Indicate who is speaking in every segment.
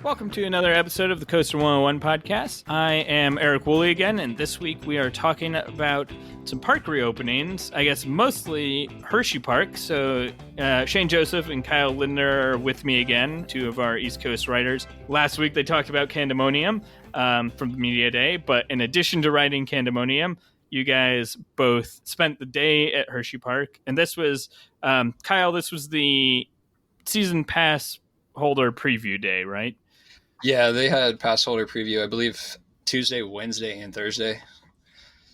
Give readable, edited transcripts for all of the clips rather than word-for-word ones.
Speaker 1: Welcome to another episode of the Coaster101 podcast. I am Eric Woolley again, and this week we are talking about some park reopenings. I guess mostly Hersheypark. So Shane Joseph and Kyle Lindner are with me again, two of our East Coast writers. Last week they talked about Candymonium from the Media Day, but in addition to writing Candymonium, you guys both spent the day at Hersheypark, and this was, Kyle, this was the season pass holder preview day, right?
Speaker 2: Yeah, they had pass holder preview, I believe, Tuesday, Wednesday, and Thursday.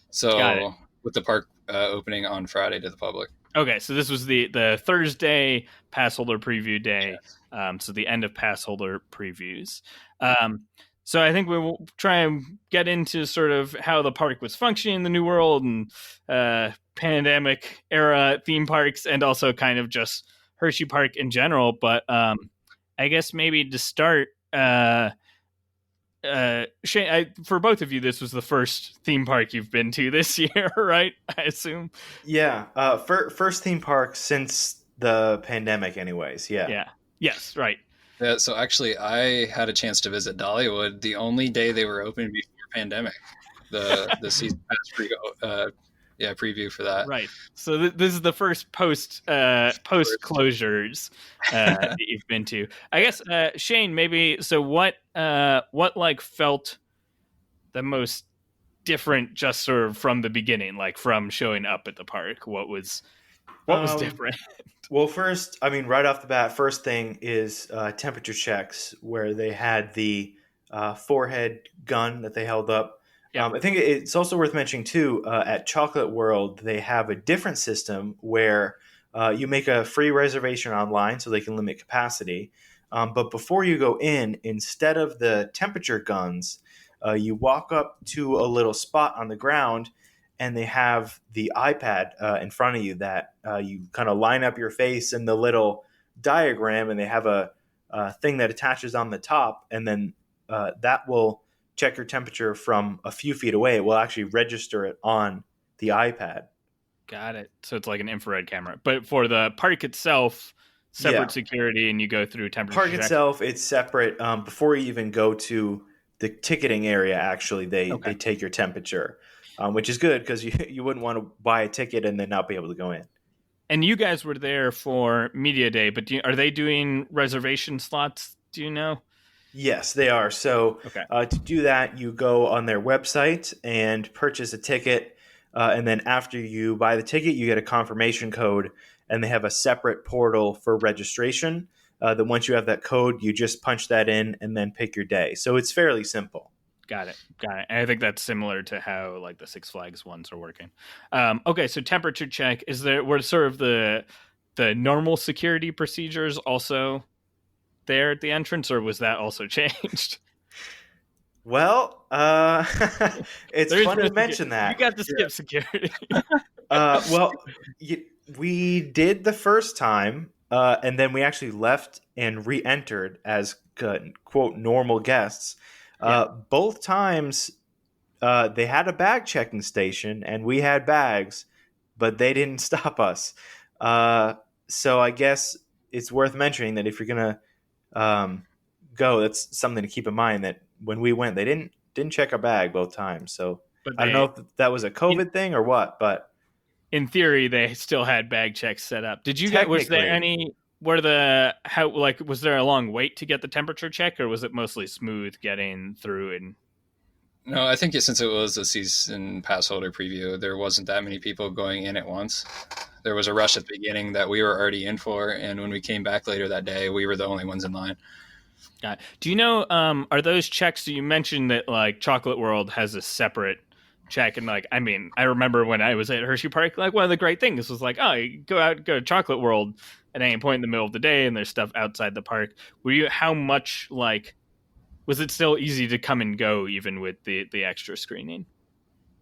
Speaker 2: So with the park opening on Friday to the public.
Speaker 1: Okay, so this was the Thursday pass holder preview day. Yeah. So the end of pass holder previews. So I think we will try and get into sort of how the park was functioning in the new world and pandemic era theme parks, and also kind of just Hersheypark in general. But I guess maybe to start, Shane, for both of you, this was the first theme park you've been to this year, right? I assume.
Speaker 3: Yeah, first theme park since the pandemic, anyways. Yeah.
Speaker 1: Yeah. Yes. Right.
Speaker 2: Yeah. So actually, I had a chance to visit Dollywood the only day they were open before pandemic. The season pass preview for that.
Speaker 1: Right. So this is the first post closures that you've been to. I guess Shane, maybe. So what like felt the most different, just sort of from the beginning, like from showing up at the park? What was different?
Speaker 3: Well, first, I mean, right off the bat, first thing is temperature checks, where they had the forehead gun that they held up. Yeah. I think it's also worth mentioning, too, at Chocolate World, they have a different system where you make a free reservation online so they can limit capacity. But before you go in, instead of the temperature guns, you walk up to a little spot on the ground, and they have the iPad in front of you that you kind of line up your face in the little diagram, and they have a thing that attaches on the top, and then that will check your temperature from a few feet away. It will actually register it on the iPad.
Speaker 1: Got it. So it's like an infrared camera. But for the park itself, separate security, and you go through temperature
Speaker 3: park
Speaker 1: check.
Speaker 3: Itself, it's separate. Before you even go to the ticketing area, actually, they take your temperature, which is good because you wouldn't want to buy a ticket and then not be able to go in.
Speaker 1: And you guys were there for Media Day, but are they doing reservation slots? Do you know?
Speaker 3: Yes, they are. So to do that, you go on their website and purchase a ticket. And then after you buy the ticket, you get a confirmation code. And they have a separate portal for registration. Then once you have that code, you just punch that in and then pick your day. So it's fairly simple.
Speaker 1: Got it. And I think that's similar to how like the Six Flags ones are working. Okay, so temperature check. Were sort of the normal security procedures also there at the entrance, or was that also changed?
Speaker 3: Well, it's funny to mention that.
Speaker 1: You got to skip security.
Speaker 3: We did the first time, and then we actually left and re-entered as, quote, normal guests. Both times, they had a bag checking station, and we had bags, but they didn't stop us. So I guess it's worth mentioning that if you're going to go, that's something to keep in mind, that when we went, they didn't check our bag both times. So I don't know if that was a COVID thing or what, but
Speaker 1: in theory they still had bag checks set up. Did you get, was there a long wait to get the temperature check, or was it mostly smooth getting through? And
Speaker 2: no, I think since it was a season pass holder preview, there wasn't that many people going in at once. There was a rush at the beginning that we were already in for, and when we came back later that day, we were the only ones in line.
Speaker 1: Got it. Do you know, are those checks, you mentioned that like Chocolate World has a separate check, and like, I mean, I remember when I was at Hersheypark, like one of the great things was like, oh, you go to Chocolate World at any point in the middle of the day, and there's stuff outside the park. How much, like, was it still easy to come and go even with the extra screening?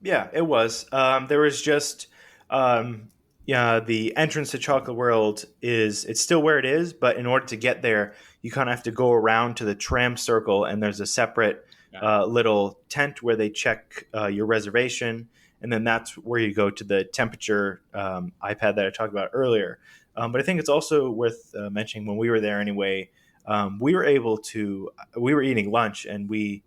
Speaker 3: Yeah, it was. There was just, the entrance to Chocolate World it's still where it is, but in order to get there, you kind of have to go around to the tram circle, and there's a separate little tent where they check your reservation, and then that's where you go to the temperature iPad that I talked about earlier. But I think it's also worth mentioning, when we were there anyway, we were eating lunch, and we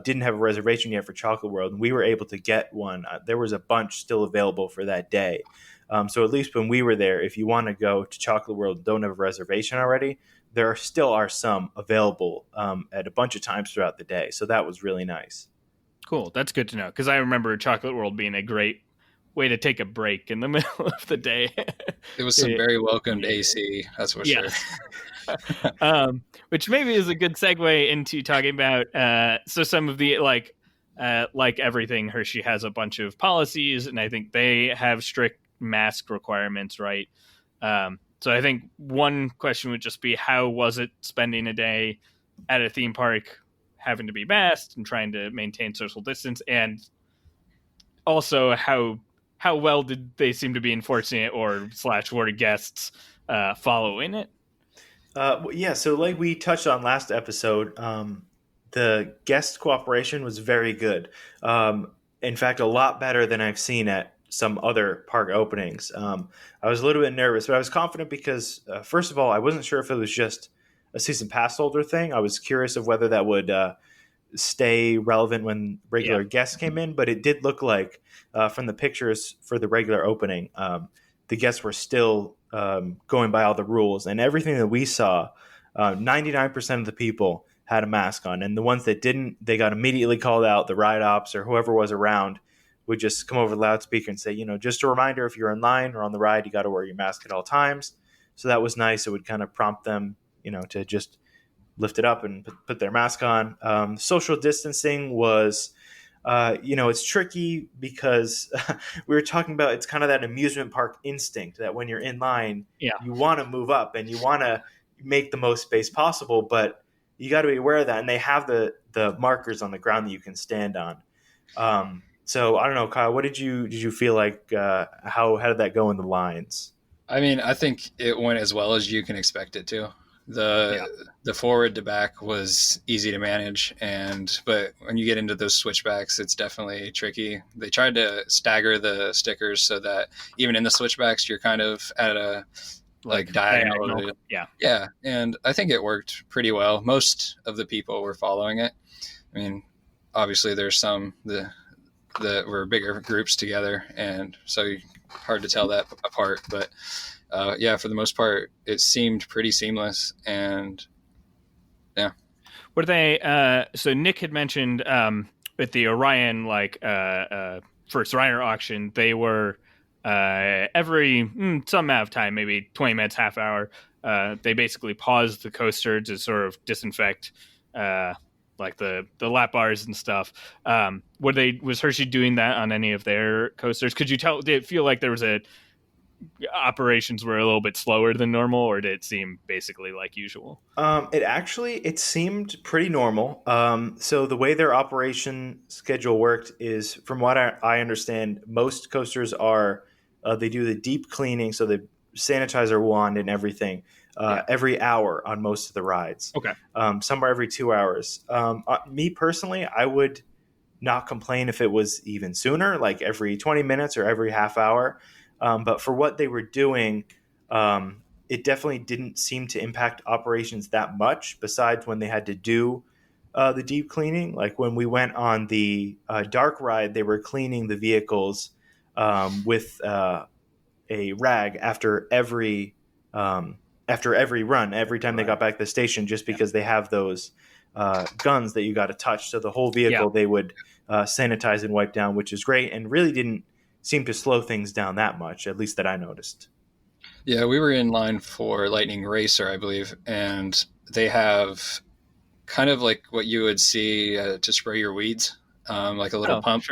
Speaker 3: didn't have a reservation yet for Chocolate World, and we were able to get one. There was a bunch still available for that day. So at least when we were there, if you want to go to Chocolate World and don't have a reservation already, there still are some available at a bunch of times throughout the day. So that was really nice.
Speaker 1: Cool. That's good to know, because I remember Chocolate World being a great way to take a break in the middle of the day.
Speaker 2: It was some very welcomed AC, that's for sure.
Speaker 1: Which maybe is a good segue into talking about so some of the like everything, Hershey has a bunch of policies, and I think they have strict mask requirements, right? So I think one question would just be, how was it spending a day at a theme park having to be masked and trying to maintain social distance, and also how well did they seem to be enforcing it, or / were guests following it?
Speaker 3: So like we touched on last episode, the guest cooperation was very good. In fact, a lot better than I've seen at some other park openings. I was a little bit nervous, but I was confident because, first of all, I wasn't sure if it was just a season pass holder thing. I was curious of whether that would stay relevant when regular guests came in, but it did look like from the pictures for the regular opening, the guests were still going by all the rules, and everything that we saw, 99% of the people had a mask on, and the ones that didn't, they got immediately called out. The ride ops or whoever was around would just come over the loudspeaker and say, just a reminder, if you're in line or on the ride, you got to wear your mask at all times. So that was nice. It would kind of prompt them, to just lift it up and put their mask on. Social distancing was, it's tricky because we were talking about, it's kind of that amusement park instinct that when you're in line, you want to move up and you want to make the most space possible, but you got to be aware of that. And they have the markers on the ground that you can stand on. So I don't know, Kyle, what did you feel like? How did that go in the lines?
Speaker 2: I mean, I think it went as well as you can expect it to. The forward to back was easy to manage, but when you get into those switchbacks, it's definitely tricky. They tried to stagger the stickers so that even in the switchbacks, you're kind of at a diagonal. Yeah, and I think it worked pretty well. Most of the people were following it. I mean, obviously there's some that were bigger groups together, and so hard to tell that apart, but for the most part, it seemed pretty seamless. And
Speaker 1: were they? So Nick had mentioned with the Orion first rider auction, they were every some amount of time, maybe 20 minutes, half hour. They basically paused the coaster to sort of disinfect like the lap bars and stuff. Was Hershey doing that on any of their coasters? Could you tell? Did it feel like there was operations were a little bit slower than normal, or did it seem basically like usual?
Speaker 3: It seemed pretty normal. So the way their operation schedule worked is, from what I understand, most coasters are they do the deep cleaning, so the sanitizer wand and everything every hour on most of the rides.
Speaker 1: Okay.
Speaker 3: Some are every 2 hours. Me personally, I would not complain if it was even sooner, like every 20 minutes or every half hour. But for what they were doing, it definitely didn't seem to impact operations that much, besides when they had to do the deep cleaning. Like when we went on the dark ride, they were cleaning the vehicles with a rag after every run, every time they got back to the station, just because they have those guns that you got to touch. So the whole vehicle they would sanitize and wipe down, which is great, and really didn't seem to slow things down that much, at least that I noticed.
Speaker 2: Yeah, we were in line for Lightning Racer, I believe, and they have kind of like what you would see to spray your weeds, like a little pump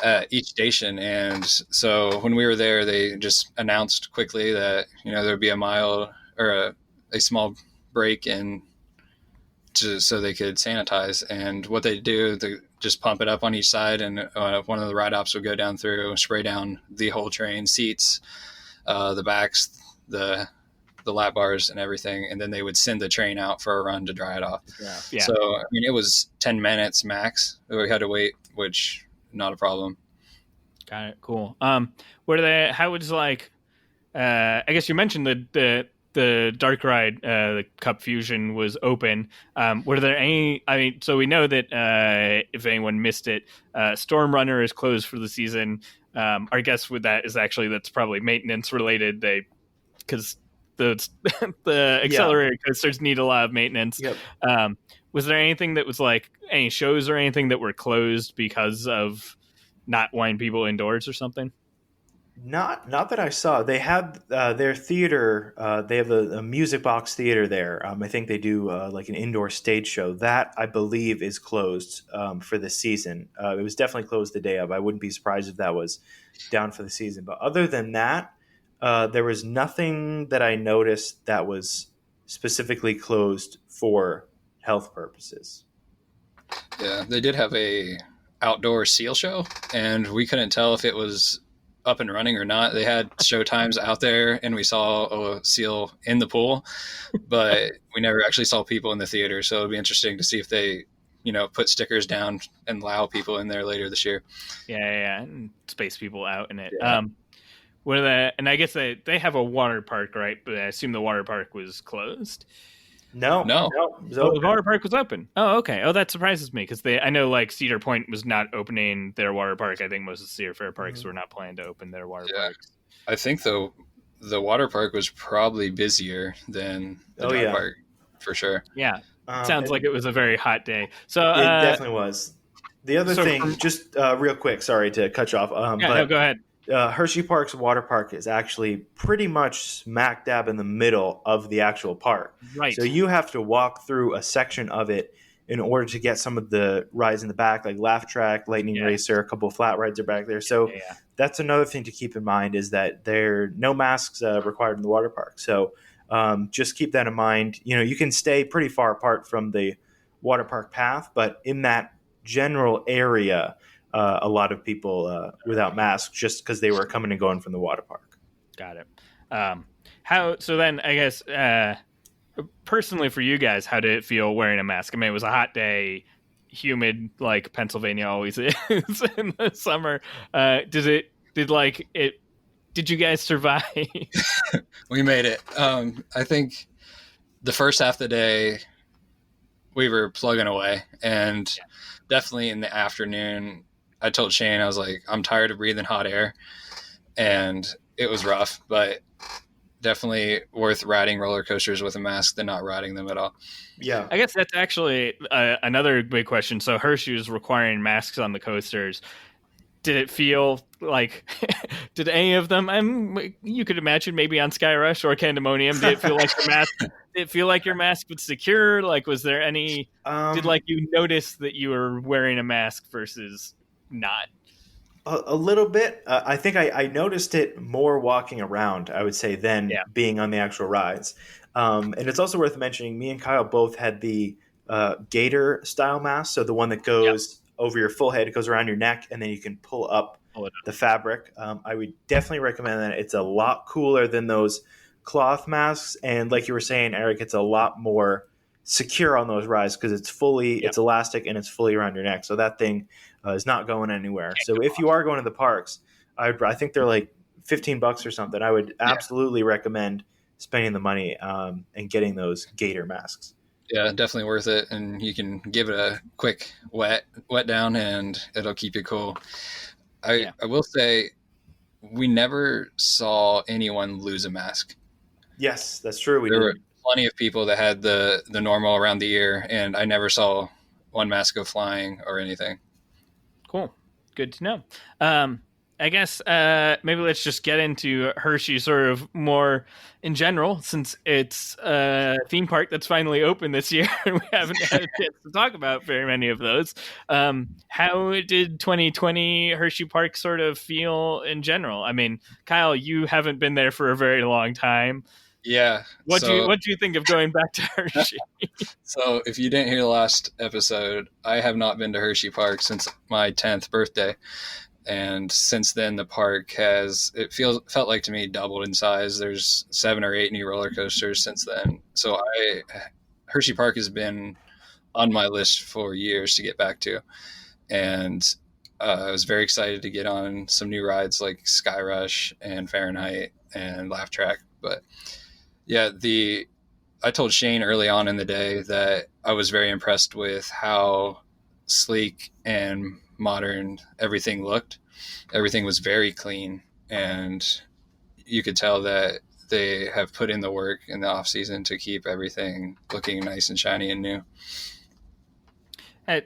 Speaker 2: at each station. And so when we were there, they just announced quickly that, there would be a mile or a small break in so they could sanitize. And what they do, they just pump it up on each side, and one of the ride ops would go down through, spray down the whole train, seats, the backs, the lap bars and everything, and then they would send the train out for a run to dry it off. Yeah. So I mean, it was 10 minutes max that we had to wait, which not a problem. Got
Speaker 1: it. Cool. How was I guess you mentioned the the dark ride, the Cupfusion, was open, were there any? I mean, so we know that if anyone missed it, Storm Runner is closed for the season. Our guess with that is actually that's probably maintenance related. Because the the accelerator coasters need a lot of maintenance.
Speaker 3: Yep.
Speaker 1: Was there anything that was like any shows or anything that were closed because of not wanting people indoors or something?
Speaker 3: Not that I saw. They have their theater. They have a music box theater there. I think they do like an indoor stage show. That I believe is closed for the season. It was definitely closed the day of. I wouldn't be surprised if that was down for the season. But other than that, there was nothing that I noticed that was specifically closed for health purposes.
Speaker 2: Yeah, they did have a outdoor seal show, and we couldn't tell if it was up and running or not. They had show times out there, and we saw a seal in the pool, but we never actually saw people in the theater. So it'll be interesting to see if they, put stickers down and allow people in there later this year.
Speaker 1: Yeah, and space people out in it.
Speaker 3: Yeah.
Speaker 1: And I guess they have a water park, right? But I assume the water park was closed.
Speaker 3: No.
Speaker 1: The water park was open. Oh, okay. Oh, that surprises me because I know like Cedar Point was not opening their water park. I think most of the Cedar Fair parks were not planning to open their water parks.
Speaker 2: I think though the water park was probably busier than the dog park for sure.
Speaker 1: Yeah, sounds like it was a very hot day. So
Speaker 3: it definitely was. The other thing, just real quick, sorry to cut you off.
Speaker 1: Go ahead.
Speaker 3: Hersheypark's water park is actually pretty much smack dab in the middle of the actual park.
Speaker 1: Right.
Speaker 3: So you have to walk through a section of it in order to get some of the rides in the back, like Laugh Track, Lightning Racer, a couple of flat rides are back there. So that's another thing to keep in mind is that there are no masks required in the water park. So just keep that in mind. You can stay pretty far apart from the water park path, but in that general area, a lot of people without masks just because they were coming and going from the water park.
Speaker 1: Got it. So then I guess personally for you guys, how did it feel wearing a mask? I mean, it was a hot day, humid, like Pennsylvania always is in the summer. Did you guys survive?
Speaker 2: We made it. I think the first half of the day we were plugging away, and definitely in the afternoon I told Shane, I was like, I'm tired of breathing hot air, and it was rough, but definitely worth riding roller coasters with a mask than not riding them at all.
Speaker 3: Yeah.
Speaker 1: I guess that's actually another big question. So Hershey is requiring masks on the coasters. Did it feel like, did any of them, you could imagine maybe on Skyrush or Candymonium, did it feel like your mask, your mask was secure? Like, was there any, did you notice that you were wearing a mask versus not?
Speaker 3: A little bit. I think I noticed it more walking around, I would say, than being on the actual rides. And it's also worth mentioning, me and Kyle both had the gator style mask. So the one that goes over your full head, it goes around your neck, and then you can pull up the fabric. I would definitely recommend that. It's a lot cooler than those cloth masks. And like you were saying, Eric, it's a lot more secure on those rides because it's fully, it's elastic and it's fully around your neck. So that thing is not going anywhere. So if you are going to the parks, I think they're like $15 or something. I would absolutely recommend spending the money and getting those gator masks.
Speaker 2: Yeah, definitely worth it. And you can give it a quick wet down and it'll keep you cool. I will say we never saw anyone lose a mask.
Speaker 3: Yes, that's true.
Speaker 2: There were plenty of people that had the normal around the ear, and I never saw one mask go flying or anything.
Speaker 1: Cool. Good to know. I guess maybe let's just get into Hershey sort of more in general, since it's a theme park that's finally open this year. We haven't had a chance to talk about very many of those. How did 2020 Hersheypark sort of feel in general? I mean, Kyle, you haven't been there for a very long time.
Speaker 2: Yeah.
Speaker 1: What do you think of going back to Hershey?
Speaker 2: So if you didn't hear the last episode, I have not been to Hersheypark since my 10th birthday. And since then, the park felt like to me doubled in size. There's 7 or 8 new roller coasters since then. So Hersheypark has been on my list for years to get back to. And I was very excited to get on some new rides like Skyrush and Fahrenheit and Laugh Track. But Yeah, I told Shane early on in the day that I was very impressed with how sleek and modern everything looked. Everything was very clean, and you could tell that they have put in the work in the off season to keep everything looking nice and shiny and new.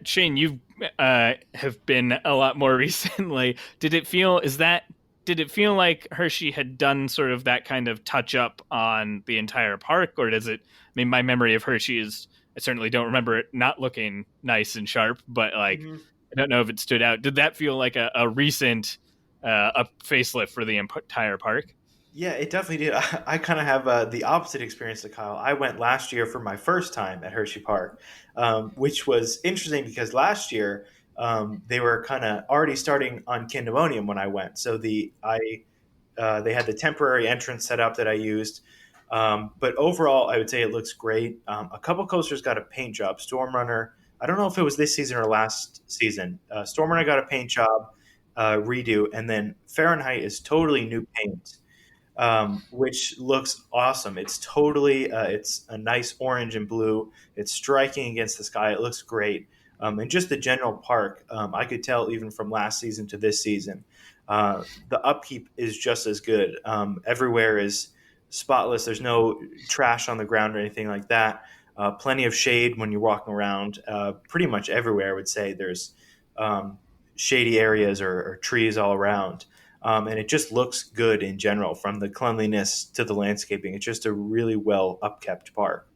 Speaker 1: Shane, you have been a lot more recently. Did it feel like Hershey had done sort of that kind of touch up on the entire park, or does it? I mean, my memory of Hershey is I certainly don't remember it not looking nice and sharp, but like I don't know if it stood out. Did that feel like a recent a facelift for the entire park?
Speaker 3: Yeah, it definitely did. I kind of have the opposite experience to Kyle. I went last year for my first time at Hersheypark, which was interesting because last year they were kind of already starting on Candymonium when I went. So they had the temporary entrance set up that I used. But overall, I would say it looks great. A couple coasters got a paint job. Stormrunner, I don't know if it was this season or last season. Stormrunner got a paint job redo, and then Fahrenheit is totally new paint, which looks awesome. It's totally, it's a nice orange and blue. It's striking against the sky. It looks great. And just the general park, I could tell even from last season to this season, the upkeep is just as good. Everywhere is spotless. There's no trash on the ground or anything like that. Plenty of shade when you're walking around. Pretty much everywhere, I would say there's shady areas or trees all around. And it just looks good in general, from the cleanliness to the landscaping. It's just a really well upkept park.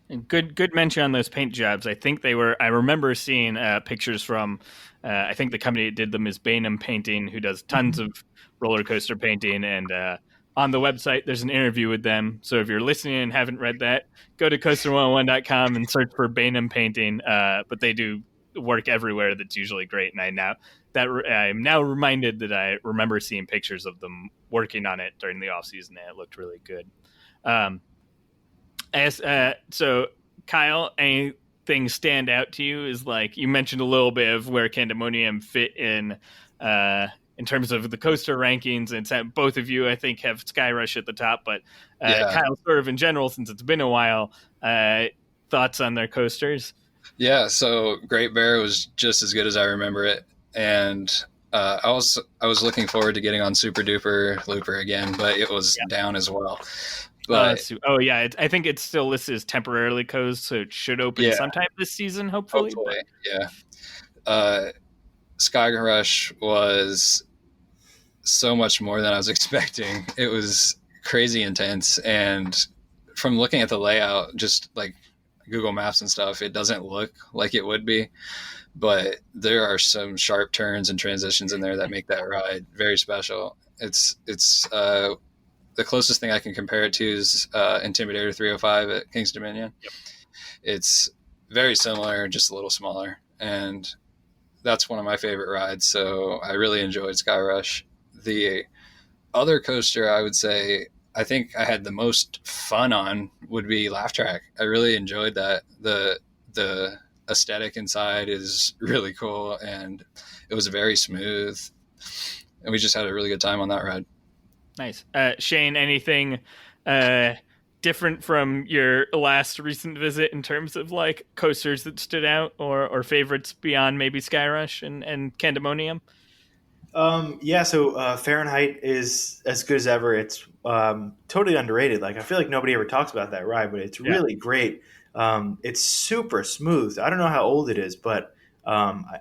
Speaker 1: And good mention on those paint jobs. I think they were. I remember seeing pictures from. I think the company that did them is Bainham Painting, who does tons of roller coaster painting. And on the website, there's an interview with them. So if you're listening and haven't read that, go to coaster101.com and search for Bainham Painting. But they do work everywhere. That's usually great. And I'm now reminded that I remember seeing pictures of them working on it during the off season, and it looked really good. So Kyle, anything stand out to you? Is like you mentioned a little bit of where Candymonium fit in terms of the coaster rankings, and both of you I think have Skyrush at the top, but Kyle, sort of in general, since it's been a while, thoughts on their coasters?
Speaker 2: Yeah, so Great Bear was just as good as I remember it, and I was looking forward to getting on Super Duper Looper again, but it was down as well. But
Speaker 3: I
Speaker 1: think it's still listed as temporarily closed, so it should open sometime this season, hopefully.
Speaker 2: Sky Rush was so much more than I was expecting. It was crazy intense, and from looking at the layout, just like Google Maps and stuff, it doesn't look like it would be, but there are some sharp turns and transitions in there that make that ride very special. It's the closest thing I can compare it to is Intimidator 305 at King's Dominion. Yep. It's very similar, just a little smaller, and that's one of my favorite rides. So I really enjoyed Sky Rush. The other coaster I would say I think I had the most fun on would be Laugh Track. I really enjoyed that. The aesthetic inside is really cool, and it was very smooth, and we just had a really good time on that ride.
Speaker 1: Nice. Shane, anything different from your last recent visit in terms of like coasters that stood out or favorites beyond maybe Skyrush and Candymonium?
Speaker 3: So Fahrenheit is as good as ever. It's totally underrated. Like I feel like nobody ever talks about that ride, but it's really great. It's super smooth. I don't know how old it is, but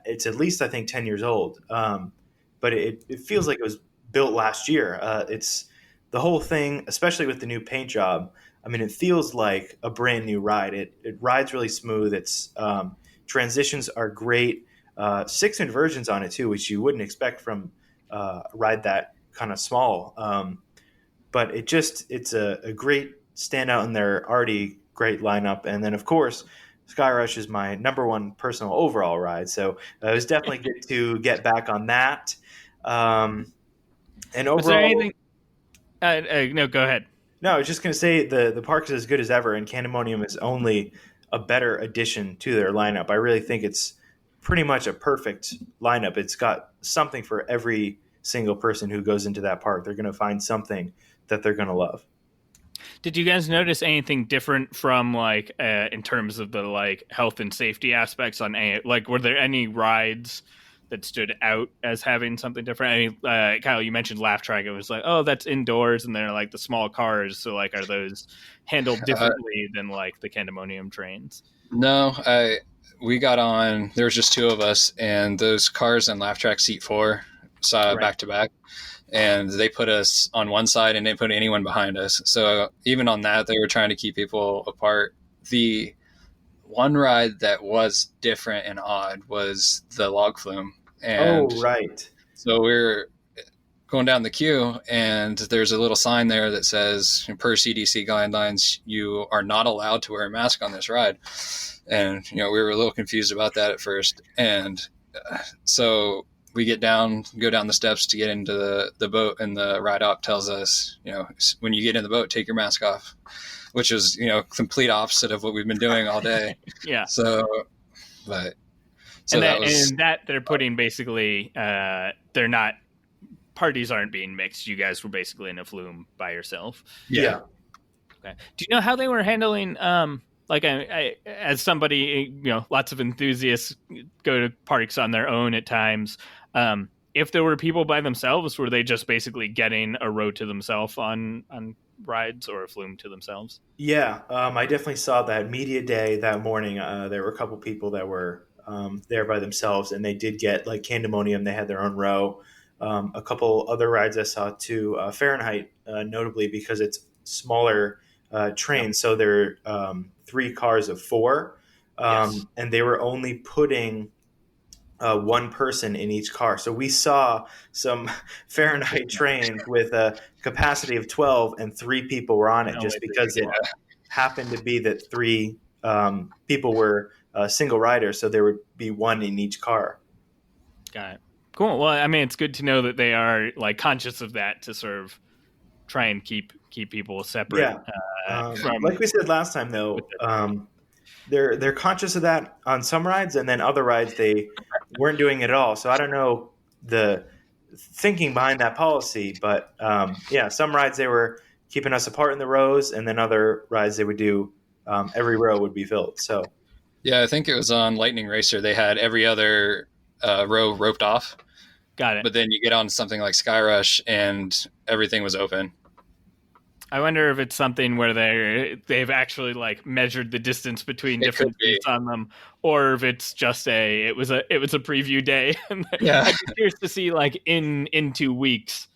Speaker 3: it's at least I think 10 years old. But it feels like it was built last year. It's the whole thing, especially with the new paint job. I mean, it feels like a brand new ride. It rides really smooth. It's transitions are great. 6 inversions on it too, which you wouldn't expect from a ride that kind of small. But it's a great standout in their already great lineup. And then of course, Skyrush is my number one personal overall ride. So it was definitely good to get back on that. And overall,
Speaker 1: was there anything? No, go ahead.
Speaker 3: No, I was just going to say the park is as good as ever, and Candymonium is only a better addition to their lineup. I really think it's pretty much a perfect lineup. It's got something for every single person who goes into that park. They're going to find something that they're going to love.
Speaker 1: Did you guys notice anything different from like in terms of the like health and safety aspects on like were there any rides that stood out as having something different? Kyle, you mentioned laugh track. It was like, oh, that's indoors, and they're like the small cars. So like, are those handled differently than like the Candymonium trains?
Speaker 2: No, we got on. There was just two of us, and those cars and laugh track seat 4 saw back to back, and they put us on one side and didn't put anyone behind us. So even on that, they were trying to keep people apart. The one ride that was different and odd was the log flume. And so we're going down the queue, and there's a little sign there that says, per CDC guidelines, you are not allowed to wear a mask on this ride. And, we were a little confused about that at first. And so we go down the steps to get into the boat, and the ride op tells us, when you get in the boat, take your mask off, which is, complete opposite of what we've been doing all day.
Speaker 1: Yeah.
Speaker 2: So
Speaker 1: that they're putting basically, they're not, parties aren't being mixed. You guys were basically in a flume by yourself.
Speaker 3: Yeah.
Speaker 1: Okay. Do you know how they were handling, like I, as somebody, lots of enthusiasts go to parks on their own at times. If there were people by themselves, were they just basically getting a row to themselves on rides or a flume to themselves?
Speaker 3: Yeah. I definitely saw that media day that morning. There were a couple people that were there by themselves, and they did get like Candymonium. They had their own row. A couple other rides I saw too, Fahrenheit, notably because it's smaller trains. So there are 3 cars of 4, and they were only putting one person in each car. So we saw some Fahrenheit trains with a capacity of 12 and 3 people were on it, just because it happened to be that 3 people were single riders. So there would be one in each car.
Speaker 1: Got it. Cool. Well, I mean, it's good to know that they are like conscious of that to sort of try and keep people separate.
Speaker 3: Yeah. Like we said last time, though, they're conscious of that on some rides, and then other rides they weren't doing it at all. So I don't know the thinking behind that policy, but some rides they were keeping us apart in the rows, and then other rides they would do every row would be filled. So
Speaker 2: yeah, I think it was on Lightning Racer. They had every other row roped off.
Speaker 1: Got it.
Speaker 2: But then you get on something like Sky Rush and everything was open.
Speaker 1: I wonder if it's something where they've actually like measured the distance between different seats on them, or if it's just it was a preview day.
Speaker 2: Yeah.
Speaker 1: I'd be curious to see like in 2 weeks,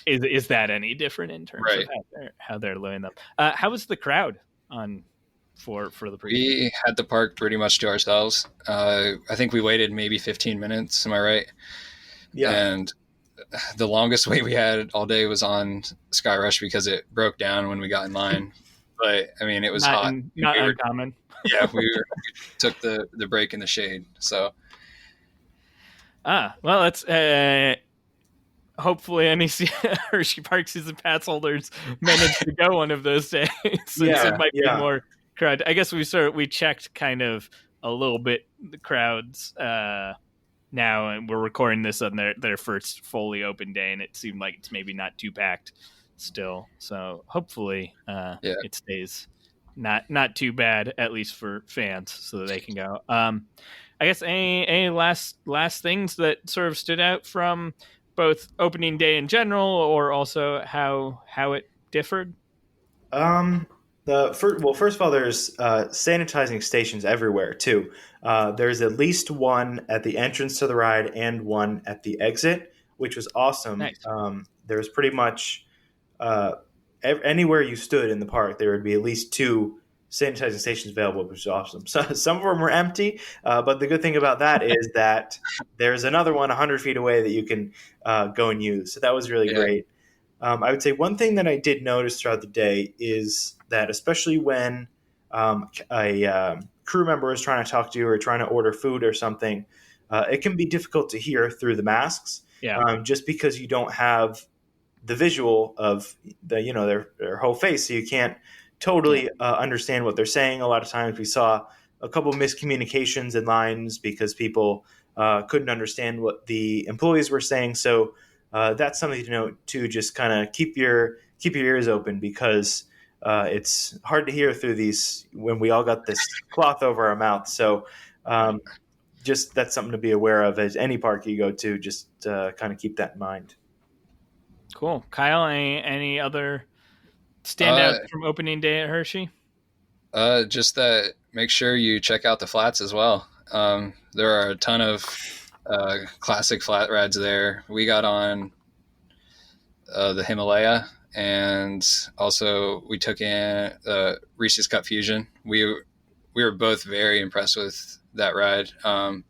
Speaker 1: is that any different in terms of how they're loading them? How was the crowd on for the preview?
Speaker 2: We had the park pretty much to ourselves. I think we waited maybe 15 minutes. Am I right? Yeah. And the longest wait we had all day was on Sky Rush because it broke down when we got in line. But I mean, it was hot.
Speaker 1: Not uncommon.
Speaker 2: Yeah, we took the break in the shade. So,
Speaker 1: well, let's hopefully any Hersheypark season pass holders manage to go one of those days. Since it might be more crowd. I guess we checked kind of a little bit the crowds now, and we're recording this on their first fully open day, and it seemed like it's maybe not too packed still. So hopefully it stays not too bad, at least for fans, so that they can go. I guess any last things that sort of stood out from both opening day in general, or also how it differed?
Speaker 3: First of all, there's sanitizing stations everywhere too. There's at least one at the entrance to the ride and one at the exit, which was awesome.
Speaker 1: Nice.
Speaker 3: There's pretty much anywhere you stood in the park, there would be at least 2 sanitizing stations available, which is awesome. So some of them were empty, but the good thing about that is that there's another one 100 feet away that you can go and use. So that was really great. I would say one thing that I did notice throughout the day is that especially when a crew member is trying to talk to you or trying to order food or something, it can be difficult to hear through the masks. Just because you don't have the visual of their whole face, so you can't totally understand what they're saying. A lot of times we saw a couple miscommunications in lines because people couldn't understand what the employees were saying. So that's something to note too. Just kind of keep your ears open, because it's hard to hear through these when we all got this cloth over our mouth. So just that's something to be aware of as any park you go to. Just kind of keep that in mind.
Speaker 1: Cool. Kyle, any other standouts from opening day at Hershey?
Speaker 2: Just that make sure you check out the flats as well. There are a ton of classic flat rides there. We got on the Himalaya, and also we took in Reese's Cupfusion. We were both very impressed with that ride. I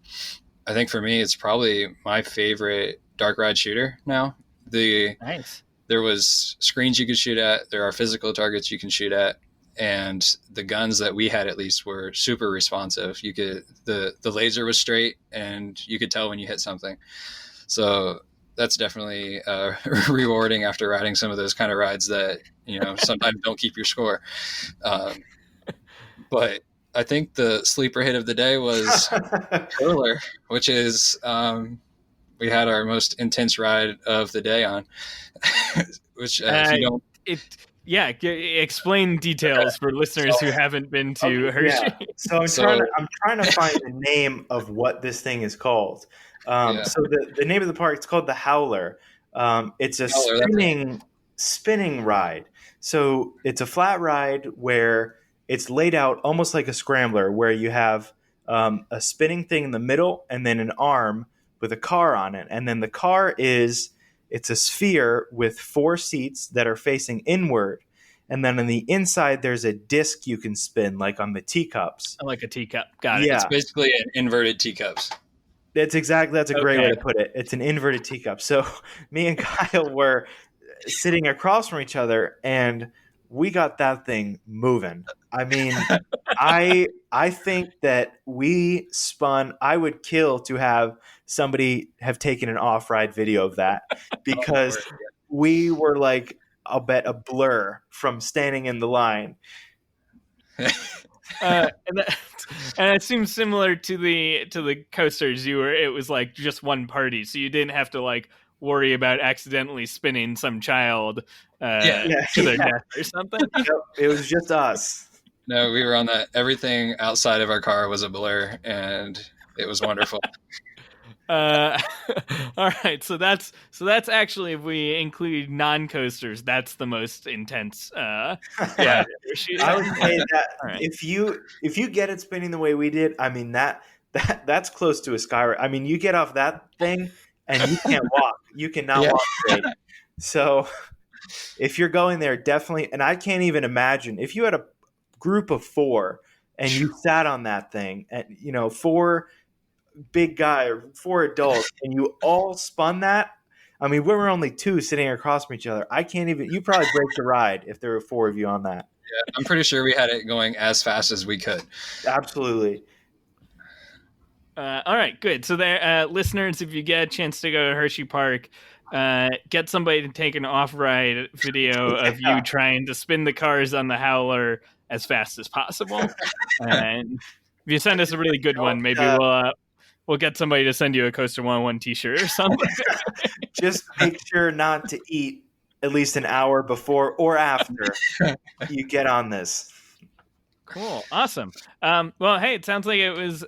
Speaker 2: think for me, it's probably my favorite dark ride shooter now.
Speaker 1: Nice.
Speaker 2: There was screens you could shoot at. There are physical targets you can shoot at. And the guns that we had, at least, were super responsive. The laser was straight, and you could tell when you hit something. So that's definitely rewarding after riding some of those kind of rides that, sometimes don't keep your score. But I think the sleeper hit of the day was Curler, which is we had our most intense ride of the day on. Which if you don't.
Speaker 1: Yeah, explain details for listeners who haven't been to Hershey.
Speaker 3: Yeah. So I'm trying to find the name of what this thing is called. So the name of the park, it's called the Howler. It's a spinning ride. So it's a flat ride where it's laid out almost like a scrambler, where you have a spinning thing in the middle and then an arm with a car on it. And then the car it's a sphere with 4 seats that are facing inward. And then on the inside, there's a disc you can spin, like on the teacups.
Speaker 1: Like a teacup. Got it.
Speaker 2: Yeah. It's basically an inverted teacups.
Speaker 3: That's a great way to put it. It's an inverted teacup. So me and Kyle were sitting across from each other, and we got that thing moving. I mean, I think that we spun. I would kill to have somebody have taken an off-ride video of that, because we were like, I'll bet, a blur from standing in the line.
Speaker 1: And it seems similar to the coasters. It was like just one party, so you didn't have to like worry about accidentally spinning some child to their death or something.
Speaker 3: Yep, it was just us.
Speaker 2: No, we were on that. Everything outside of our car was a blur, and it was wonderful.
Speaker 1: All right, so that's actually, if we include non-coasters, that's the most intense.
Speaker 3: I would say that right. if you get it spinning the way we did, I mean that's close to a sky ride. I mean, you get off that thing and you can't walk. You cannot walk straight. So if you're going there, definitely. And I can't even imagine if you had a group of 4 and you sat on that thing, and 4 big guy or 4 adults, and you all spun that. I mean, we were only 2 sitting across from each other. I can't even. You probably break the ride if there were 4 of you on that.
Speaker 2: Yeah, I'm pretty sure we had it going as fast as we could.
Speaker 3: Absolutely.
Speaker 1: All right, good. So there, listeners, if you get a chance to go to Hersheypark, get somebody to take an off-ride video of you trying to spin the cars on the Howler as fast as possible. And if you send us a really good one, maybe we'll get somebody to send you a Coaster101 t-shirt or something.
Speaker 3: Just make sure not to eat at least an hour before or after you get on this.
Speaker 1: Cool. Awesome. Well, hey, it sounds like it was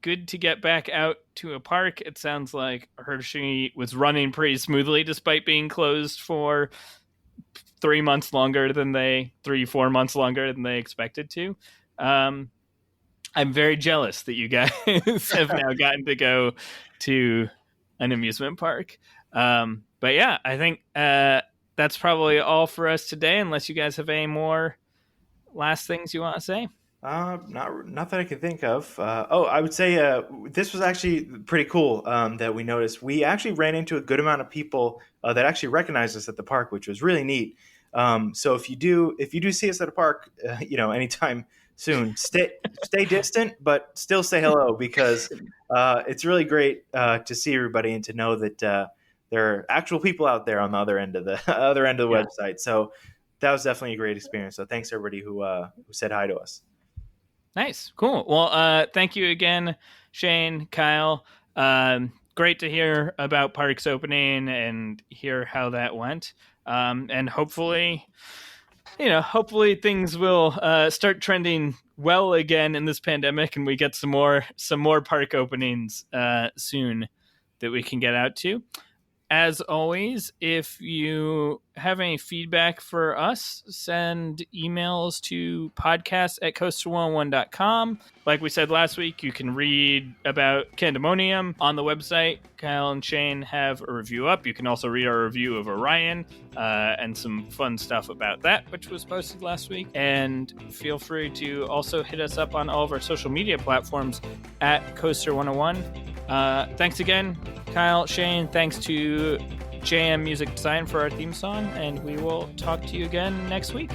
Speaker 1: good to get back out to a park. It sounds like Hershey was running pretty smoothly despite being closed for 4 months longer than they expected to. I'm very jealous that you guys have now gotten to go to an amusement park. But yeah, I think that's probably all for us today, unless you guys have any more last things you want to say.
Speaker 3: Not that I can think of. I would say this was actually pretty cool that we noticed. We actually ran into a good amount of people that actually recognized us at the park, which was really neat. So if you do see us at a park, anytime soon, stay distant, but still say hello, because it's really great to see everybody and to know that there are actual people out there on the other end of the website. So that was definitely a great experience. So thanks everybody who said hi to us.
Speaker 1: Nice. Cool. Well, thank you again, Shane, Kyle. Great to hear about parks opening and hear how that went. And hopefully hopefully things will start trending well again in this pandemic, and we get some more park openings soon that we can get out to. As always, if you have any feedback for us, send emails to podcast@coaster101.com. Like we said last week, you can read about Candymonium on the website. Kyle and Shane have a review up. You can also read our review of Orion and some fun stuff about that, which was posted last week. And feel free to also hit us up on all of our social media platforms at Coaster101. Thanks again, Kyle, Shane. Thanks to JM Music Design for our theme song, and we will talk to you again next week.